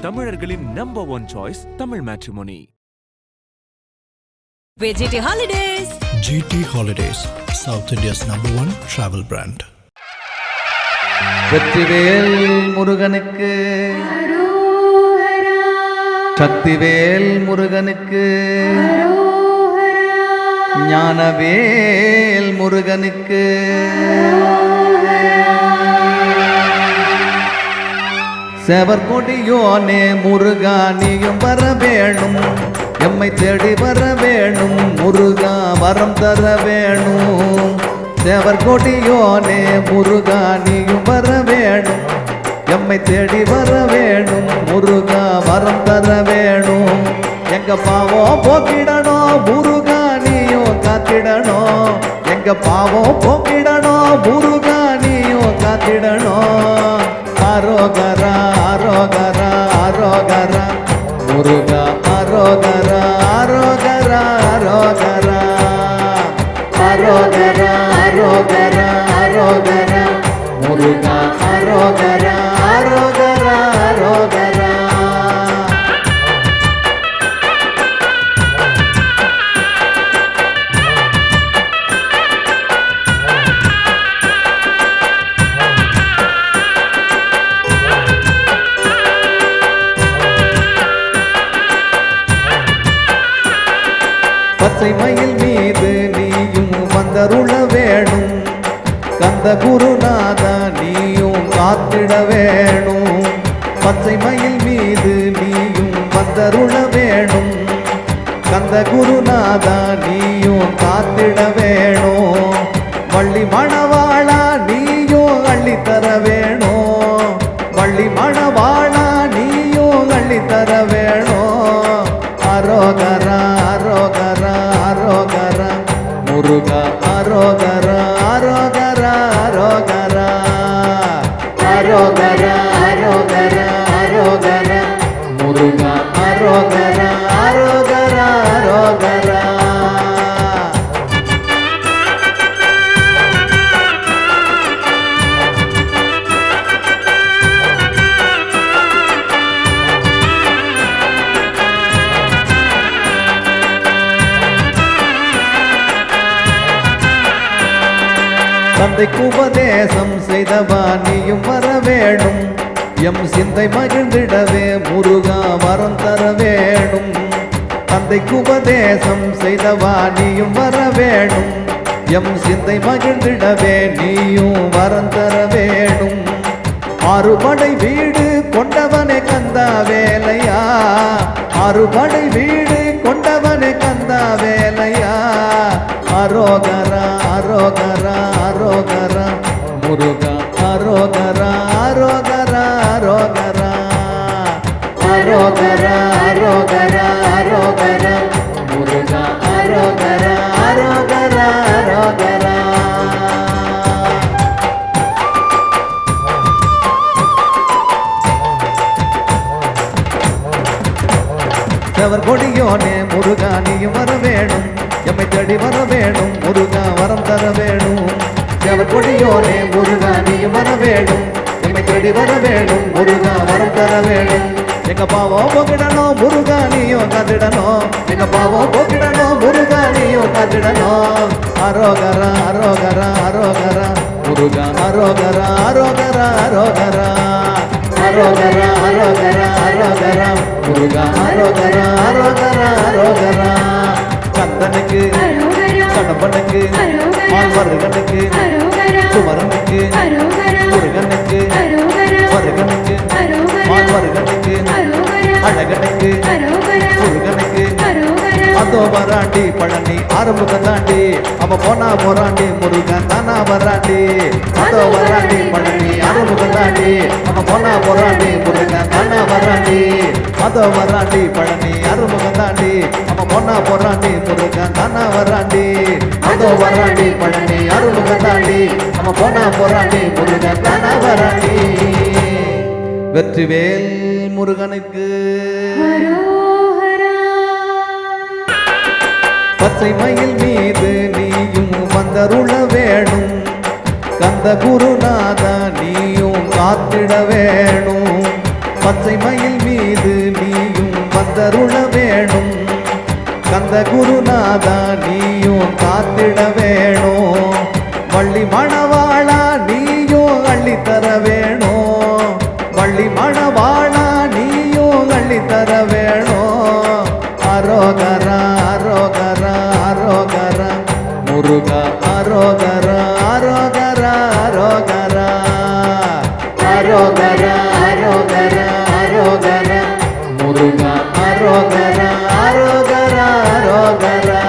தமிழர்களின் number 1 choice Tamil matrimony. GT Holidays. GT Holidays, South India's number 1 travel brand. Vetrivel முருகனுக்கு அரோகரா, சக்திவேல் முருகனுக்கு அரோகரா, ஞானவேல் முருகனுக்கு அரோகரா. செவர்கொடியோனே முருகா நீயும் வர வேணும், எம்மை தேடி வர வேணும் முருகா, வரம் தர வேணும். செவர்கொடியோனே முருகா நீயும் வர வேணும், எம்மை தேடி வர வேணும் முருகா, வரம் தர வேணும். எங்க பாவம் போக்கிடணும் முருகா நீயும் காத்திடணும், எங்க பாவம் போக்கிடணும் முருகா நீயும் காத்திடணும். அரோகரா அரோகரா அரோகரா முருகா, அரோகரா அரோகரா அரோகரா அரோகரா அரோகரா அரோகரா முருகா, அரோகரா அரோகரா அரோகரா. பச்சை மயில் மீது நீயும் வந்தருள வேணும், கந்த குருநாதா நீயும் காத்திட வேணும். பச்சை மயில் மீது நீயும் வந்தருள வேணும், கந்த குருநாதா நீயும் காத்திட வேணும். வள்ளி மணவாளா நீயும் அள்ளித்தர வேணும், வள்ளி மணவாளா நீயும் அள்ளித்தர வேணும். அரோகரா அரோகரா அரோகரா முருகா, அரோகரா அரோகரா அரோகரா அரோகரா அரோகரா அரோகரா முருகா, அரோகரா அரோகரா அரோகரா. தந்தைக்கு உபதேசம் செய்தவா நீயும் வர வேணும், எம் சிந்தை மகிழ்ந்திடவே முருகா, வரம் தர வேணும். தந்தைக்கு உபதேசம் செய்தவா நீயும் வர வேணும், எம் சிந்தை மகிழ்ந்திடவே நீயும் வரம் தர வேணும். ஆறுபடை வீடு கொண்டவனே கந்தா வேலையா, ஆறுபடை வீடு கொண்டவனே கந்தா வேலையா. அரோகரா அரோகரா அரோகரா முருகா, அரோகரா அரோகரா அரோகரா அரோகரா அரோகரா அரோகரா முருகா, அரோகரா அரோகரா அரோகரா. செவர்கொடியோனே முருகா நீயும் வர வேணும், எம்மை தேடி வர வேணும் முருகா, வரம் தர வேணும். செவர்கொடியோனே முருகா நீயும் வர வேணும், எம்மை தேடி வர வேணும் முருகா, வரம் தர வேணும். எங்க பாவம் போக்கிடணும் முருகா நீயும் காத்திடணும், எங்க பாவம் போக்கிடணும் முருகா நீயும் காத்திடணும். அரோகரா அரோகரா அரோகரா முருகா, அரோகரா அரோகரா அரோகரா அரோகரா அரோகரா அரோகரா முருகா, அரோகரா அரோகரா அரோகரா. கந்தனுக்கு கடம்பனுக்கு மால்வருகனுக்கு குமரனுக்கு முருகனுக்கு வருகனுக்கு மால்வருகனுக்கு அழகனுக்கு முருகனுக்கு. அதோ வராண்டி பழனி ஆரம்பம் தாண்டி, அவ போனா போராண்டி முருகன் தானா வராண்டி. அதோ வராண்டி பழனி ஆரம்பம் தாண்டி, அவ போனா போராண்டி முருகன் தானா வராண்டி. அதோ வராண்டி பழனி ஆரம்பம் தாண்டி, அவ போனா போராண்டி முருகன் தானா வராண்டி. அதோ வராண்டி பழனி ஆரம்பம் தாண்டி, அவ போனா போராண்டி முருகன் தானா வராண்டி. வெற்றிவேல் முருகனுக்கு பச்சை மயில் மீது நீயும் வந்தருள வேணும், கந்த குருநாதா நீயும் காத்திட வேணும். பச்சை மயில் மீது நீயும் வந்தருள வேணும் கந்த குருநாதா நீயும் காத்திட வேணும் வள்ளி மணவாளா நீயும் அள்ளி தர வேணும் வள்ளி மணவாளா நீயும் அள்ளி தர வேணும் அரோகரா அரோகரா அரோகரா முருகா அரோகரா அரோகரா அரோகரா அரோகரா அரோகரா அரோகரா முருகா அரோகரா அரோகரா அரோகரா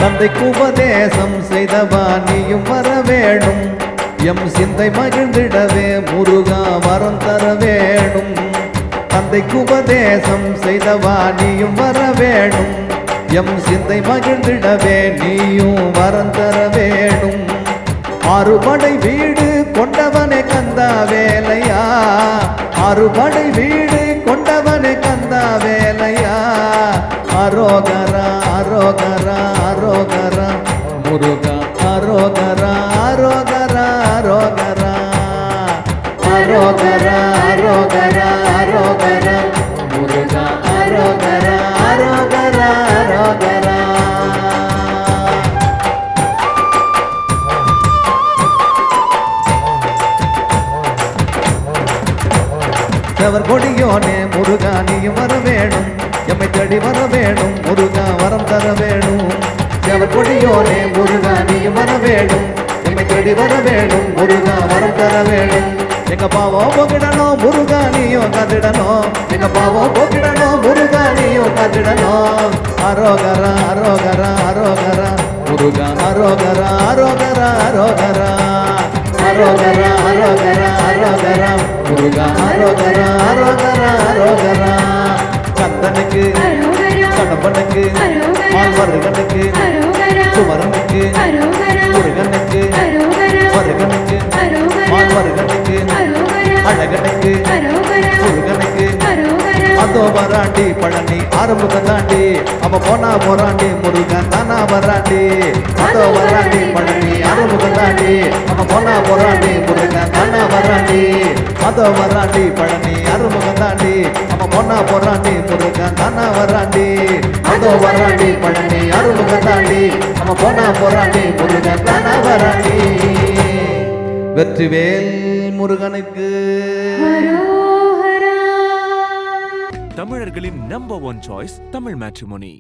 தந்தைக்கு உபதேசம் செய்தவா நீயும் வர வேணும் எம் சிந்தை மகிழ்ந்திடவே முருகா வரம் தர வேணும் தந்தைக்கு உபதேசம் செய்தவா நீயும் வர வேணும் எம் சிந்தை மகிழ்ந்திடவே நீயும் வரம் தர வேணும் ஆறுபடை வீடு கொண்டவனே கந்தா வேலையா ஆறுபடை வீடு கொண்டவனே கந்தா வேலையா அரோகரா அரோகரா அரோகரா முருகா அரோகரா அரோகரா அரோகரா அரோகரா அரோகரா அரோகரா முருகா அரோகரா அரோகரா அரோகரா செவர் கொடியோனே முருகா நீயும் வர வேணும் எம்மை தேடி வர வேணும் முருகா வரம் தர வேணும் செவர் கொடியோனே முருகா நீயும் வர வேணும் எம்மை தேடி வர வேணும் முருகா வரம் தர வேணும் எங்க பாவம் போக்கிடணும் முருகா நீயும் காத்திடணும் எங்க பாவம் போக்கிடணும் முருகா நீயும் காத்திடணும் அரோகரா அரோகரா அரோகரா முருகா அரோகரா அரோகரா அரோகரா அரோகரா அரோகரா அரோகரா முருகா அரோகரா அரோகரா அரோகரா கந்தனுக்கு கடம்பனுக்கு மால்வருகனுக்கு குமரனுக்கு முருகனுக்கு மருகனுக்கு மால்வருகனுக்கு அழகனுக்கு முருகனுக்கு அதோ வராண்டி பழனி ஆரம்பத்தை தாண்டி அவ போனா போராண்டி முருகன் தானா வராண்டி அதோ வராண்டி பழனி ஆரம்பத்தை தாண்டி அவ போனா போராண்டி முருகன் தானா வராண்டி அதோ வராண்டி பழனி ஆரம்பத்தை தாண்டி அவ போனா போராண்டி முருகன் தானா வராண்டி அதோ வராண்டி பழனி ஆரம்பத்தை தாண்டி அவ போனா போராண்டி முருகன் தானா வராண்டி வெற்றிவேல் முருகனுக்கு தமிழர்களின் number one choice Tamil matrimony.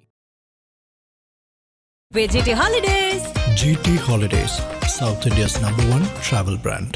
VGT Holidays. GT Holidays, South India's #1 travel brand.